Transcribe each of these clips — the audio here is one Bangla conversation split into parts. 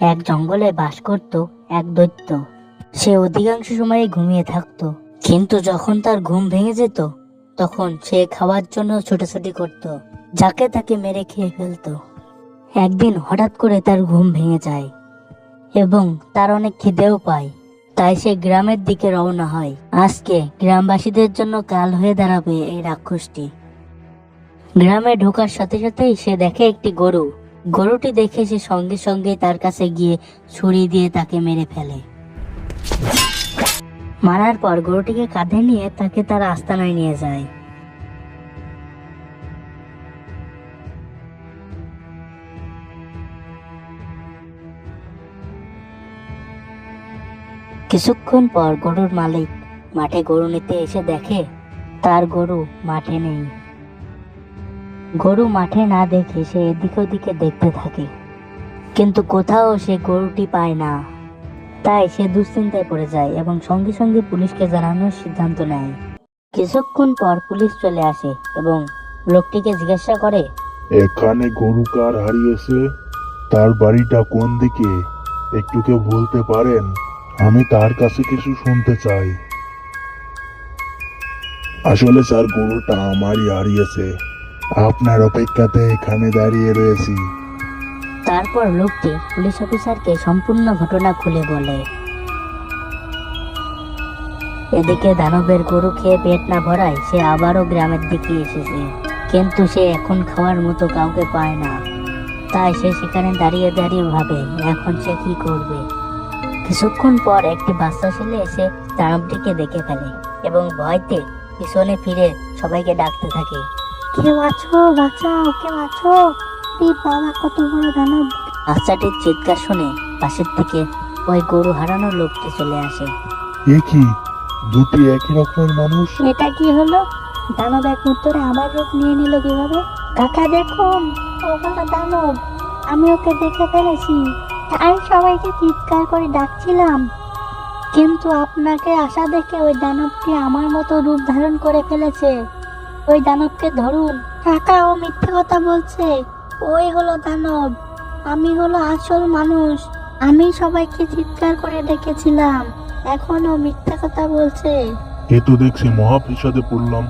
এক জঙ্গলে বাস করত এক দৈত্য। সে অধিকাংশ সময় ঘুমিয়ে থাকতো, কিন্তু যখন তার ঘুম ভেঙে যেত তখন সে খাওয়ার জন্য ছোটাছুটি করত, যাকে তাকে মেরে খেয়ে ফেলতো। একদিন হঠাৎ করে তার ঘুম ভেঙে যায় এবং তার অনেক খিদেও পায়। তাই সে গ্রামের দিকে রওনা হয়। আজকে গ্রামবাসীদের জন্য কাল হয়ে দাঁড়াবে এই রাক্ষসটি। গ্রামে ঢোকার সাথে সাথেই সে দেখে একটি গরু। গরুটি দেখে সে সঙ্গে সঙ্গে তার কাছে গিয়ে ছুরি দিয়ে তাকে মেরে ফেলে। মারার পর গরুটিকে কাঁধে নিয়ে তাকে তার আস্তানায় নিয়ে যায়। কিছুক্ষণ পর গরুর মালিক মাঠে গরু নিতে এসে দেখে তার গরু মাঠে নেই। গরু মাঠে না দেখে সে এদিক ওদিকে দেখতে থাকে, কিন্তু কোথাও সে গরুটি পায় না। তাই সে দুশ্চিন্তায় পড়ে যায় এবং সঙ্গে সঙ্গে পুলিশকে জানানোর সিদ্ধান্ত নেয়। কিছুক্ষণ পর পুলিশ চলে আসে এবং লোকটিকে জিজ্ঞাসা করে, এখানে গরু কার হারিয়েছে? তার বাড়িটা কোন দিকে? একটু কেউ বলতে পারেন? আমি তার কাছে কিছু শুনতে চাই। আসলে স্যার, গরুটা আমারই হারিয়েছে। আপনার অপেক্ষাতে এখানে দাঁড়িয়ে রয়েছি। তারপর লোকটি পুলিশ অফিসারকে সম্পূর্ণ ঘটনা খুলে বলে। এদিকে দানবের গরু খেয়ে পেট না ভরায় সে আবারও গ্রামের দিকে এসেছে, কিন্তু সে এখন খাওয়ার মতো কাউকে পায় না। তাই সে সেখানে দাঁড়িয়ে দাঁড়িয়ে ভাবে এখন সে কি করবে। কিছুক্ষণ পর একটি বাচ্চা ছেলে এসে দানবটিকে দেখে ফেলে এবং ভয়তে পিছনে ফিরে সবাইকে ডাকতে থাকে, কেউ আছো, বাঁচাও, কেউ আছো, এই বাবা কত বড় দানব। বাচ্চাটির চিৎকার শুনে পাশের থেকে ওই গরু হারানো লোকটি চলে আসে। এ কি, দুটি একই রকমের মানুষ? এটা কি হলো? দানব এক মুহূর্তে আমার রূপ নিয়ে নিল কিভাবে? কাকা দেখুন, ওখানে দানব, আমি ওকে দেখে ফেলেছি। আমি সবাইকে চিৎকার করে ডাকছিলাম, কিন্তু আপনাকে আসা দেখে ওই দানবটি আমার মতো রূপ ধারণ করে ফেলেছে। ওই দানবকে ধরুন। কাকা, ও মিথ্যে কথা বলছে, ওই হলো দানব, আমি হলো আসল মানুষ। আমি সবাইকে চিৎকার করে ডেকেছিলাম, এখনো মিথ্যে কথা বলছে। এ তো দেখছি মহা বিপদে পড়লাম।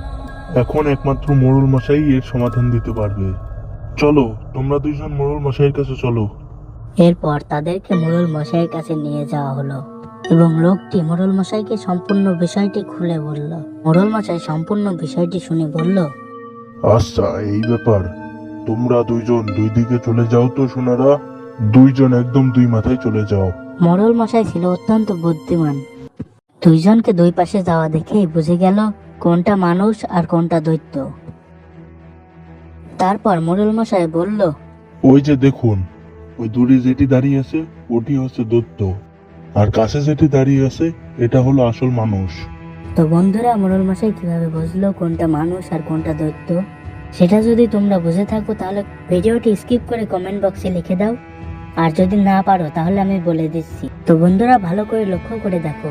এখন একমাত্র মোড়ল মশাই এর সমাধান দিতে পারবে। চলো, তোমরা দুইজন মোড়ল মশাইয়ের কাছে চলো। এরপর তাদেরকে মোড়ল মশাইয়ের কাছে নিয়ে যাওয়া হলো এবং লোকটি মোড়ল মশাইকে সম্পূর্ণ বিষয়টি খুলে বলল। মোড়ল মশাই সম্পূর্ণ বিষয়টি শুনে বলল, আচ্ছা, এই ব্যাপার। তোমরা দুইজন দুই দিকে চলে যাও তো সোনারা। দুইজন একদম দুই মাথায় চলে যাও। মোড়ল মশাই ছিল অত্যন্ত বুদ্ধিমান। দুইজনকে দুই পাশে যাওয়া দেখেই বুঝে গেল কোনটা মানুষ আর কোনটা দৈত্য। তারপর মোড়ল মশাই বলল, ওই যে দেখুন, ওই দূরে যেটি দাঁড়িয়ে আছে ওটি হচ্ছে দৈত্য, আর কাছে যেটি দাঁড়িয়ে আছে এটা হলো আসল মানুষ। তো বন্ধুরা, মোড়ল মশাই কিভাবে বুঝলো কোনটা মানুষ আর কোনটা দৈত্য, সেটা যদি তোমরা বুঝে থাকো তাহলে ভিডিওটি স্কিপ করে কমেন্ট বক্সে লিখে দাও। আর যদি না পারো তাহলে আমি বলে দিচ্ছি। তো বন্ধুরা, ভালো করে লক্ষ্য করে দেখো,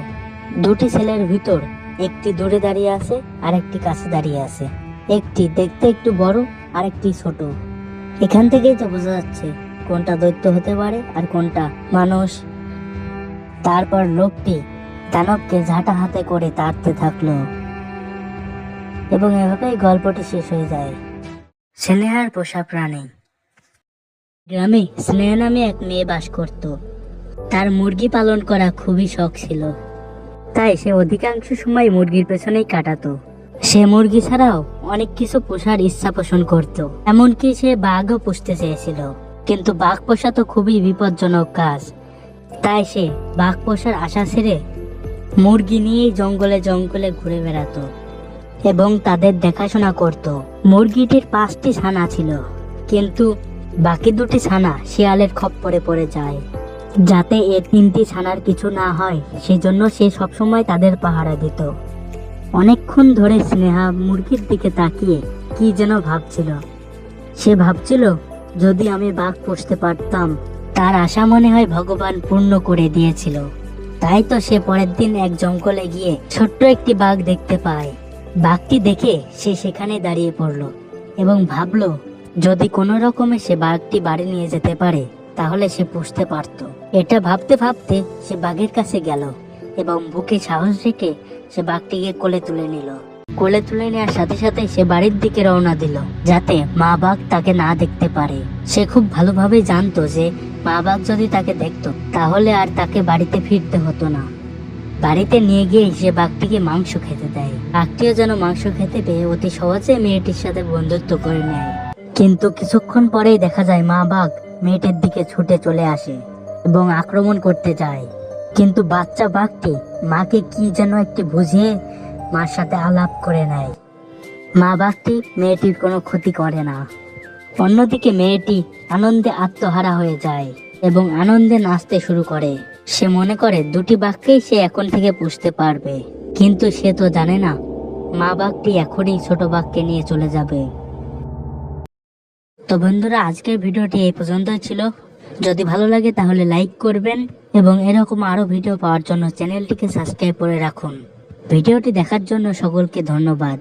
দুটি ছেলের ভিতর একটি দূরে দাঁড়িয়ে আছে আর একটি কাছে দাঁড়িয়ে আছে। একটি দেখতে একটু বড় আর একটি ছোট। এখান থেকেই তো বোঝা যাচ্ছে কোনটা দৈত্য হতে পারে আর কোনটা মানুষ। তারপর লোকটি দানবকে ঝাঁটা হাতে করে তাড়তে থাকলো এবং এভাবেই গল্পটি শেষ হয়ে যায়। স্নেহার পোষা প্রাণী। গ্রামে স্নেহা নামে এক মেয়ে বাস করত। তার মুরগি পালন করা খুবই শখ ছিল, তাই সে অধিকাংশ সময় মুরগির পেছনেই কাটাতো। সে মুরগি ছাড়াও অনেক কিছু পোষার ইচ্ছা পোষণ করত। এমনকি সে বাঘও পুষতে চেয়েছিল, কিন্তু বাঘ পোষা তো খুবই বিপজ্জনক কাজ। তাই সে বাঘ পোষার আশা ছেড়ে মুরগি নিয়েই জঙ্গলে জঙ্গলে ঘুরে বেড়াতো এবং তাদের দেখাশোনা করত। মুরগিটির 5টি ছানা ছিল, কিন্তু বাকি 2টি ছানা শিয়ালের খপ্পরে পড়ে যায়। যাতে এর 3টি ছানার কিছু না হয় সেজন্য সে সবসময় তাদের পাহারা দিত। অনেকক্ষণ ধরে স্নেহা মুরগির দিকে তাকিয়ে কি যেন ভাবছিল। সে ভাবছিল, যদি আমি বাঘ পুষতে পারতাম। তার আশা মনে হয় ভগবান পূর্ণ করে দিয়েছিল। তাই তো সে পরের দিন এক জঙ্গলে গিয়ে ছোট্ট একটি বাঘ দেখতে পায়। বাঘটি দেখে সে সেখানে দাঁড়িয়ে পড়ল এবং ভাবলো, যদি কোনো রকমে সে বাঘটি বাড়ি নিয়ে যেতে পারে তাহলে সে পুষতে পারত। এটা ভাবতে ভাবতে সে বাঘের কাছে গেল এবং বুকে সাহস রেখে সে বাঘটিকে কোলে তুলে নিল। কোলে তুলে নেওয়ার সাথে সাথে সে বাড়ির দিকে রওনা দিল, যাতে মা বাঘ তাকে না দেখতে পারে। সে খুব ভালোভাবে জানতো যে মা বাঘ যদি তাকে দেখতো তাহলে আর তাকে বাড়িতে ফিরতে হতো না। বাড়িতে নিয়ে গিয়ে সে বাঘটিকে মাংস খেতে দেয়। বাঘটিও যেন মাংস খেতে পেয়ে অতি সহজে মেয়েটির সাথে বন্ধুত্ব করে নেয়। কিন্তু কিছুক্ষণ পরেই দেখা যায় মা বাঘ মেয়েটির দিকে ছুটে চলে আসে এবং আক্রমণ করতে যায়। কিন্তু বাচ্চা বাঘটি মাকে কি যেন একটি বুঝিয়ে মার সাথে আলাপ করে নেয়। মা বাঘটি মেয়েটির কোনো ক্ষতি করে না। অন্যদিকে মেয়েটি আনন্দে আত্মহারা হয়ে যায় এবং আনন্দে নাচতে শুরু করে। সে মনে করে দুটি বাঘকেই সে এখন থেকে পুষতে পারবে, কিন্তু সে তো জানে না মা বাঘটি এখনই ছোট বাঘকে নিয়ে চলে যাবে। তো বন্ধুরা, আজকের ভিডিওটি এই পর্যন্তই ছিল। যদি ভালো লাগে তাহলে লাইক করবেন এবং এরকম আরো ভিডিও পাওয়ার জন্য চ্যানেলটিকে সাবস্ক্রাইব করে রাখুন। ভিডিওটি দেখার জন্য সকলকে ধন্যবাদ।